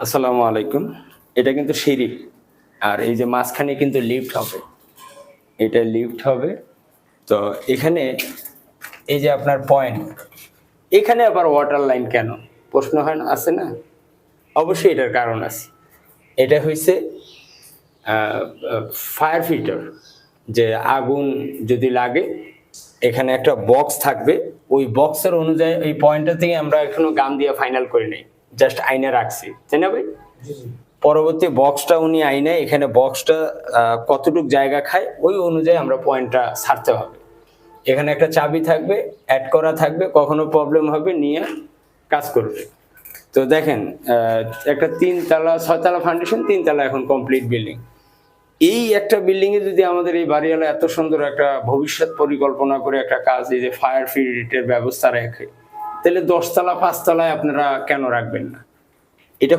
আসসালামু আলাইকুম। এটা কিন্তু সিঁড়ি। আর এই যে মাঝখানে কিন্তু লিফট হবে। এটা লিফট হবে। তো এখানে এই যে আপনার পয়েন্ট, এখানে আবার ওয়াটার লাইন কেন? প্রশ্ন হয় না, আছে না? অবশ্যই এটার কারণ আছে। এটা হইছে আ আ ফায়ার ফিল্টার। যে আগুন যদি লাগে, এখানে একটা বক্স থাকবে। ওই বক্সের অনুযায়ী এই পয়েন্টটা থেকে আমরা এখনো গাম দিয়ে ফাইনাল করি নাই। জাস্ট আইনা রাখছি। তাই না ভাই? পরবর্তী বক্সটা উনি আইনে এখানে বক্সটা কতটুক জায়গা খায় ওই অনুযায়ী আমরা পয়েন্টটা ছাড়তে হবে। এখানে একটা চাবি থাকবে, এড করা থাকবে, কখনো প্রবলেম হবে নিয়ে কাজ করবে। তো দেখেন একটা ৩ তলা ৬ তলা ফাউন্ডেশন, ৩ তলা এখন কমপ্লিট বিল্ডিং। এই একটা বিল্ডিং এ যদি আমাদের এই বাড়িওয়ালা এত সুন্দর একটা ভবিষ্যৎ পরিকল্পনা করে একটা কাজ, এই যে ফায়ার ফিটের ব্যবস্থা রাখে, তাহলে ১০ তলা ৫ তলায় আপনারা কেন রাখবেন না? এটা